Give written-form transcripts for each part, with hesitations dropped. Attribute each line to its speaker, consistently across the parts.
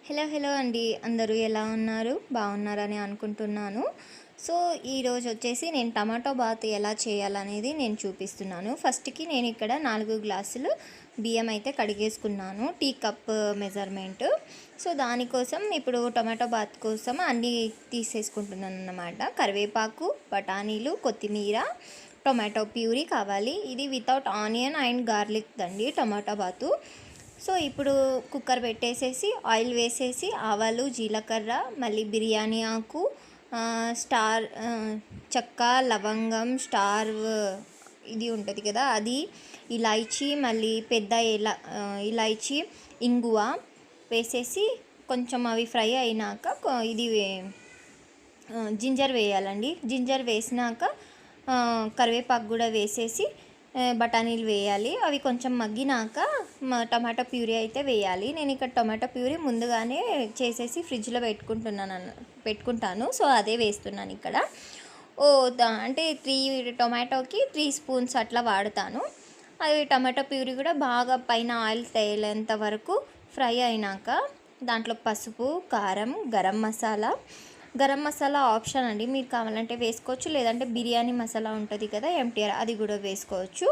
Speaker 1: Hello అండి. అందరూ ఎలా ఉన్నారు? బాగున్నారని అనుకుంటున్నాను. సో, ఈరోజు వచ్చేసి నేను టమాటో బాత్ ఎలా చేయాలనేది నేను చూపిస్తున్నాను. ఫస్ట్‌కి నేను ఇక్కడ 4 గ్లాసులు బియ్యం అయితే కడిగేసుకున్నాను. Tea cup measurement. సో, దానికోసం ఇప్పుడు టమాటో బాత్ కోసం అన్నీ తీసేసుకుంటున్నానన్నమాట. కరివేపాకు, బఠానీలు, కొత్తిమీర, టొమాటో ప్యూరీ కావాలి. ఇది without onion and garlic Dandi tomato బాతు. సో ఇప్పుడు కుక్కర్ పెట్టేసేసి ఆయిల్ వేసేసి ఆవాలు, జీలకర్ర, మళ్ళీ బిర్యానీ ఆకు, స్టార్ చెక్క, లవంగం, స్టార్ ఇది ఉంటుంది కదా అది, ఇలాచీ, మళ్ళీ పెద్ద ఇలాచీ, ఇంగువ వేసేసి కొంచెం అవి ఫ్రై అయినాక ఇది జింజర్ వేయాలండి. జింజర్ వేసినాక కరివేపాకు కూడా వేసేసి బఠానీలు వేయాలి. అవి కొంచెం మగ్గినాక టమాటో ప్యూరీ అయితే వేయాలి. నేను ఇక్కడ టమాటో ప్యూరీ ముందుగానే చేసేసి ఫ్రిడ్జ్లో పెట్టుకుంటాను. సో అదే వేస్తున్నాను ఇక్కడ. అంటే 3 టొమాటోకి 3 స్పూన్స్ అట్లా వాడతాను. అది టమాటో ప్యూరీ కూడా బాగా పైన ఆయిల్ తేలేంత వరకు ఫ్రై అయినాక దాంట్లో పసుపు, కారం, గరం మసాలా ఆప్షన్ అండి. మీరు కావాలంటే వేసుకోవచ్చు, లేదంటే బిర్యానీ మసాలా ఉంటుంది కదా ఎంటీఆర్, అది కూడా వేసుకోవచ్చు.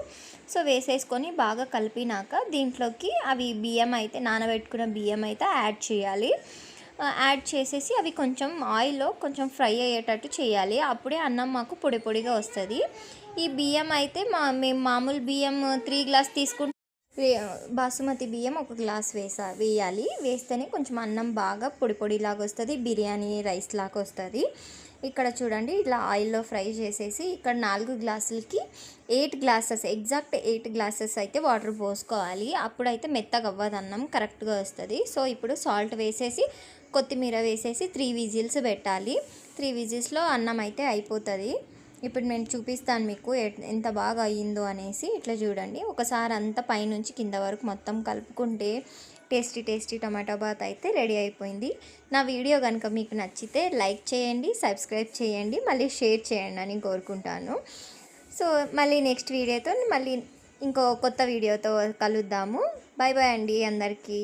Speaker 1: సో వేసేసుకొని బాగా కలిపినాక దీంట్లోకి అవి నానబెట్టుకున్న బియ్యం అయితే యాడ్ చేయాలి. యాడ్ చేసేసి అవి కొంచెం ఆయిల్లో కొంచెం ఫ్రై అయ్యేటట్టు చేయాలి. అప్పుడే అన్నం మాకు పొడి పొడిగా వస్తుంది. ఈ బియ్యం అయితే మేము మామూలు బియ్యం 3 గ్లాస్ తీసుకుంటే బాసుమతి బియ్యం 1 గ్లాస్ వేయాలి. వేస్తేనే కొంచెం అన్నం బాగా పొడి పొడిలాగా వస్తుంది, బిర్యానీ రైస్ లాగా వస్తుంది. ఇక్కడ చూడండి, ఇట్లా ఆయిల్లో ఫ్రై చేసేసి ఇక్కడ 4 గ్లాసులకి 8 గ్లాసెస్, ఎగ్జాక్ట్ 8 గ్లాసెస్ అయితే వాటర్ పోసుకోవాలి. అప్పుడైతే మెత్తగా అవ్వదు, అన్నం కరెక్ట్గా వస్తుంది. సో ఇప్పుడు సాల్ట్ వేసేసి కొత్తిమీర వేసేసి 3 విజిల్స్ పెట్టాలి. 3 విజిల్స్లో అన్నం అయితే అయిపోతుంది. ఇప్పుడు నేను చూపిస్తాను మీకు ఎంత బాగా అయ్యిందో అనేసి. ఇట్లా చూడండి, ఒకసారి అంతా పైనుంచి కింద వరకు మొత్తం కలుపుకుంటే టేస్టీ టమాటో బాత్ అయితే రెడీ అయిపోయింది. నా వీడియో కనుక మీకు నచ్చితే లైక్ చేయండి, సబ్స్క్రైబ్ చేయండి, మళ్ళీ షేర్ చేయండి అని కోరుకుంటాను. సో మళ్ళీ నెక్స్ట్ వీడియోతో మళ్ళీ ఇంకో కొత్త వీడియోతో కలుద్దాము. బాయ్ అండి అందరికీ.